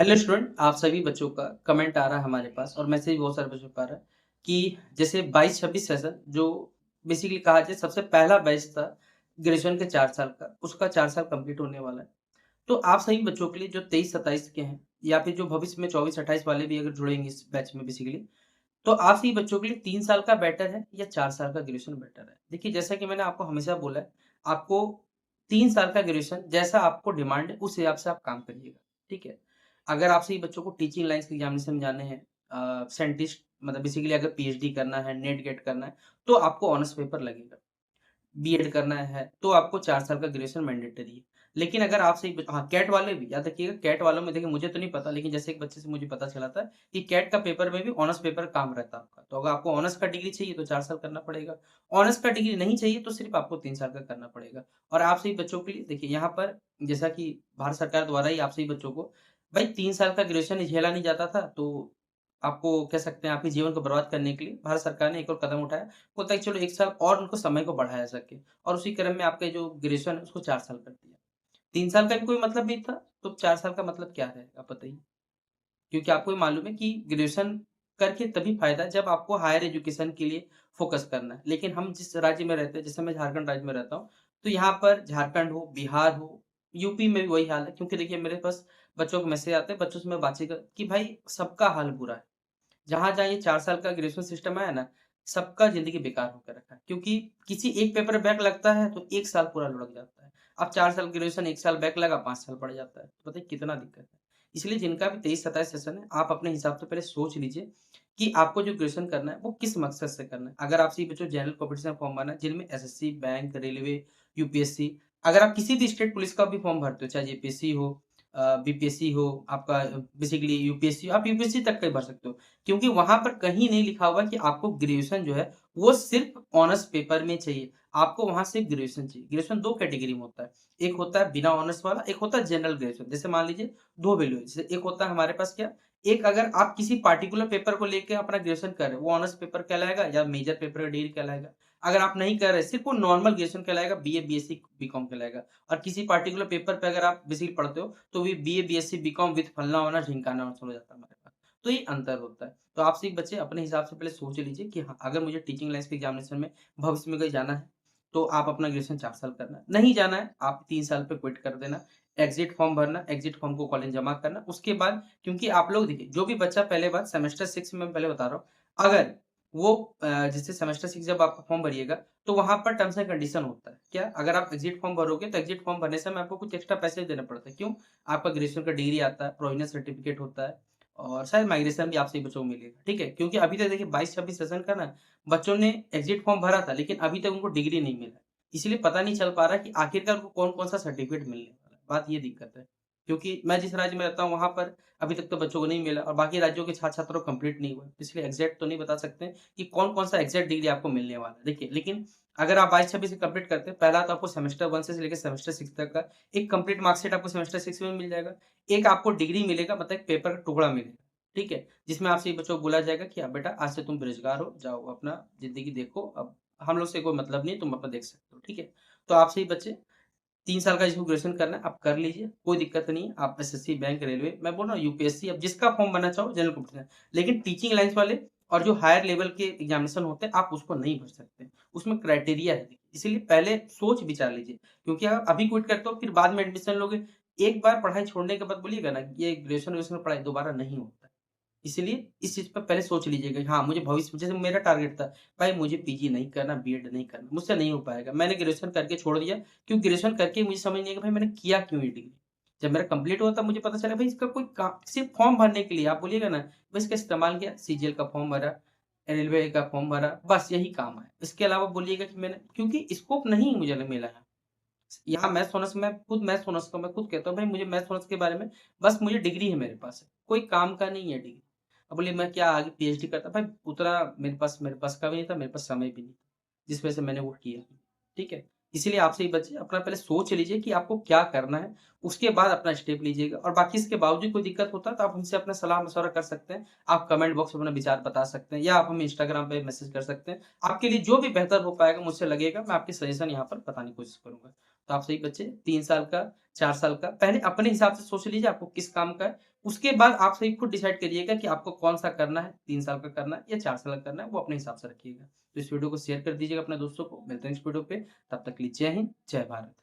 Hello student, आप सभी बच्चों का कमेंट आ रहा है हमारे पास और मैसेज बहुत सारे बच्चों का आ रहा है कि जैसे 22-26 सेशन जो बेसिकली कहा जाए सबसे पहला बैच था ग्रेजुएशन के 4 साल का, उसका 4 साल कंप्लीट होने वाला है। तो आप सभी बच्चों के लिए जो 23-27 के हैं या फिर जो भविष्य में 24-28 वाले भी अगर जुड़ेंगे इस बैच में बेसिकली, तो आप सभी बच्चों के लिए 3 साल का बेटर है या 4 साल का ग्रेजुएशन बेटर है? देखिए, जैसा कि मैंने आपको हमेशा बोला है, आपको 3 साल का ग्रेजुएशन जैसा आपको डिमांड है, उस हिसाब से आप काम करिएगा, ठीक है? अगर आप सभी बच्चों को टीचिंग लाइन्स के एग्ज़ामिनेशन जाने हैं साइंटिस्ट मतलब बेसिकली अगर पीएचडी करना है, नेट गेट करना है, तो आपको ऑनर्स पेपर लगेगा। बीएड करना है, तो आपको 4 साल का ग्रेजुएशन मैंडेटरी है। लेकिन अगर आपसे हाँ, कैट वाले भी याद रखिएगा कैट वालों में देखिए मुझे तो नहीं पता लेकिन जैसे एक बच्चे से मुझे पता चला था कि कैट का पेपर में भी ऑनर्स पेपर काम रहता है आपका। तो अगर आपको ऑनर्स का डिग्री चाहिए तो 4 साल करना पड़ेगा। ऑनर्स का डिग्री नहीं चाहिए तो सिर्फ़ आपको 3 साल का करना पड़ेगा। और आप सभी बच्चों के लिए देखिए यहाँ पर जैसा कि भारत सरकार द्वारा ही आप सभी बच्चों को भाई 3 साल का ग्रेजुएशन झेला नहीं जाता था, तो आपको कह सकते हैं आपके जीवन को बर्बाद करने के लिए भारत सरकार ने एक और कदम उठाया। होता है कि चलो 1 साल और उनको समय को बढ़ाया जा सके और उसी क्रम में आपका जो ग्रेजुएशन है उसको 4 साल कर दिया। 3 साल का भी कोई मतलब नहीं था, तो 4 साल का मतलब क्या रहेगा आप बताइए? क्योंकि आपको ये मालूम है कि ग्रेजुएशन करके तभी फ़ायदा है जब आपको हायर एजुकेशन के लिए फ़ोकस करना है। लेकिन हम जिस राज्य में रहते हैं, जैसे मैं झारखंड राज्य में रहता हूँ, तो यहाँ पर झारखंड हो, बिहार हो, यूपी में भी वही हाल है क्योंकि देखिए मेरे पास बच्चों के मैसेज आते हैं, बच्चों से मैं बातचीत कर कि भाई सबका हाल बुरा है। जहाँ-जहाँ ये 4 साल का ग्रेजुएशन सिस्टम आया ना, सबका ज़िंदगी बेकार होकर रखा है। क्योंकि किसी एक पेपर बैक लगता है तो 1 साल पूरा लुढ़क जाता है। अब 4 साल ग्रेजुएशन 1 साल बैक लगा 5 साल पड़ जाता है। तो बताइए कितना दिक्कत है। इसलिए जिनका भी 23-27 सेशन है, आप अपने हिसाब से पहले सोच लीजिए कि आपको जो ग्रेजुएशन करना है, वो किस मकसद से करना है। अगर आपसे ये बच्चों जनरल कॉम्पिटिशन फॉर्म भरना है, जिनमें एसएससी, बैंक, रेलवे, यूपीएससी अगर आप किसी भी स्टेट पुलिस का भी फॉर्म भरते हो, चाहे जेपीएससी हो बीपीएससी हो, आपका बेसिकली यूपीएससी आप यूपीएससी तक का ही भर सकते हो। क्योंकि वहाँ पर कहीं नहीं लिखा हुआ कि आपको ग्रेजुएशन जो है, वो सिर्फ़ ऑनर्स पेपर में चाहिए। आपको वहाँ सिर्फ़ ग्रेजुएशन चाहिए। ग्रेजुएशन 2 कैटेगरी में होता है। एक होता है बिना ऑनर्स वाला, एक होता है जनरल ग्रेजुएशन। जैसे मान लीजिए 2 वैल्यू है। जैसे एक होता है हमारे पास क्या, एक अगर आप किसी पार्टिकुलर पेपर को लेके अपना ग्रेजुएशन कर रहे हो, वो ऑनर्स पेपर कहलाएगा या मेजर पेपर का डिग्री कहलाएगा। अगर आप नहीं कर रहे, सिर्फ़ वो नॉर्मल ग्रेजुएशन कहलाएगा, बीए, बीएससी, बीकॉम कहलाएगा। और किसी पार्टिकुलर पेपर पे अगर आप बेसिकली पढ़ते हो, तो भी बीए, बीएससी, बीकॉम विथ फलना-वलना, ढिमकाना हो जाता है हमारे पास। तो ये अंतर होता है। तो आप सभी बच्चे अपने हिसाब से पहले सोच लीजिए कि हाँ, अगर मुझे टीचिंग लाइन्स के एग्ज़ामिनेशन में भविष्य में कहीं जाना है, तो आप अपना ग्रेजुएशन 4 साल करना। नहीं जाना है, आप 3 साल पे क्विट कर देना। एग्ज़िट फॉर्म भरना, एग्ज़िट फॉर्म को कॉलेज जमा करना। उसके बाद क्योंकि आप लोग देखिए, जो भी बच्चा पहले बार सेमेस्टर 6 में मैं पहले बता रहा हूँ, अगर वो जैसे सेमेस्टर 6 जब आप फॉर्म भरिएगा, तो वहाँ पर टर्म्स एंड कंडीशन होता है। क्या? अगर आप एग्ज़िट फॉर्म भरोगे, तो एग्ज़िट फॉर्म भरने समय आपको कुछ एक्स्ट्रा पैसे देना पड़ता है। क्यों? आपका ग्रेजुएशन का डिग्री आता है, प्रोविज़नल सर्टिफ़िकेट होता है और शायद माइग्रेशन भी आप सभी बच्चों को मिलेगा, ठीक है? क्योंकि अभी तक देखिए 22-26 सेशन का ना बच्चों ने एग्ज़िट फॉर्म भरा था, लेकिन अभी तक उनको डिग्री नहीं मिला। इसलिए पता नहीं चल पा रहा कि आखिरकार उनको कौन-कौन सा सर्टिफ़िकेट मिलने वाला है। बात ये दिक्कत है। क्योंकि मैं जिस राज्य में रहता हूँ, वहाँ पर अभी तक तो बच्चों को नहीं मिला और बाकी राज्यों के छात्र-छात्रों को कंप्लीट नहीं हुआ। इसलिए एग्ज़ैक्ट तो नहीं बता सकते कि कौन-कौन सा एग्ज़ैक्ट डिग्री आपको मिलने वाला है। देखिए, लेकिन अगर आप 22-26 से कंप्लीट करते हैं, पहला तो आपको सेमेस्टर 1 से लेके सेमेस्टर 6 तक का एक कंप्लीट मार्कशीट आपको सेमेस्टर 6 में मिल जाएगा। एक आपको डिग्री मिलेगा मतलब एक पेपर का टुकड़ा मिलेगा, ठीक है? जिसमें आपसे ये बच्चों को बोला जाएगा कि बेटा आज से तुम बेरोज़गार हो, जाओ अपना ज़िंदगी देखो, अब हम लोग से कोई मतलब नहीं, तुम अपना देख सकते हो, ठीक है? तो आपसे ही बच्चे 3 साल का जिसको ग्रेजुएशन करना है, आप कर लीजिए, कोई दिक्कत नहीं है। आप एसएससी, बैंक, रेलवे मैं बोल रहा हूँ यूपीएससी अब जिसका फॉर्म भरना चाहो जनरल कॉम्पिटिशन लेकिन टीचिंग लाइन्स वाले और जो हायर लेवल के एग्ज़ामिनेशन होते हैं, आप उसको नहीं भर सकते। उसमें क्राइटेरिया है, इसीलिए पहले सोच-विचार लीजिए क्योंकि आप अभी क्विट करते हो, फिर बाद में एडमिशन लोगे, एक बार पढ़ाई छोड़ने के बाद बोलिएगा ना, कि ये ग्रेजुएशन-वेजुएशन में पढ़ाई दोबारा नहीं होता है। इसलिए इस चीज़ पे पहले सोच लीजिएगा कि हाँ, मुझे भविष्य में जैसे मेरा टारगेट था, भाई मुझे पीजी नहीं करना, बीएड नहीं करना, मुझसे नहीं हो पाएगा। मैंने ग्रेजुएशन करके छोड़ दिया क्योंकि ग्रेजुएशन करके मुझे समझ नहीं आया कि भाई मैंने किया क्यों ये डिग्री? जब मेरा कंप्लीट हुआ तब मुझे पता चला भाई इसका कोई का सिर्फ़ फॉर्म भरने के लिए आप बोलिएगा ना, बस इसका इस्तेमाल किया, सीजीएल का फॉर्म भरा, रेलवे का फॉर्म भरा, बस यही काम है। इसके अलावा बोलिएगा कि मैंने क्योंकि स्कोप नहीं मुझे मिला है। यहाँ मैथ्स-ऑनर्स मैं खुद मैथ्स-ऑनर्स का मैं खुद कहता हूँ भाई मुझे मैथ्स-ऑनर्स के बारे में बस मुझे डिग्री है मेरे पास, कोई काम का नहीं है डिग्री। अब बोलिए मैं क्या आगे पीएचडी करता? भाई उतना मेरे पास का भी नहीं था, मेरे पास समय भी नहीं था, जिस वजह से मैंने वो किया, ठीक है? इसीलिए आपसे ये बच्चे अपना पहले सोच लीजिए कि आपको क्या करना है, उसके बाद अपना स्टेप लीजिएगा और बाकी इसके बावजूद कोई दिक्कत होता है तो आप हमसे अपना सलाह-मशवरा कर सकते हैं। आप कमेंट बॉक्स में अपना विचार बता सकते हैं या आप हमें इंस्टाग्राम पे मैसेज कर सकते हैं। आपके लिए जो भी बेहतर हो पाएगा मुझसे लगेगा, मैं आपके सजेशन यहाँ पर बताने की कोशिश करूँगा। तो आप सभी बच्चे 3 साल का, 4 साल का पहले अपने हिसाब से सोच लीजिए आपको किस काम का है, उसके बाद आप सही खुद डिसाइड करिएगा कि आपको कौन-सा करना है, 3 साल का करना है या 4 साल का करना है, वो अपने हिसाब से रखिएगा। तो इस वीडियो को शेयर कर दीजिएगा अपने दोस्तों को। मिलते हैं इस वीडियो पे, तब तक के लिए जय हिंद, जय भारत।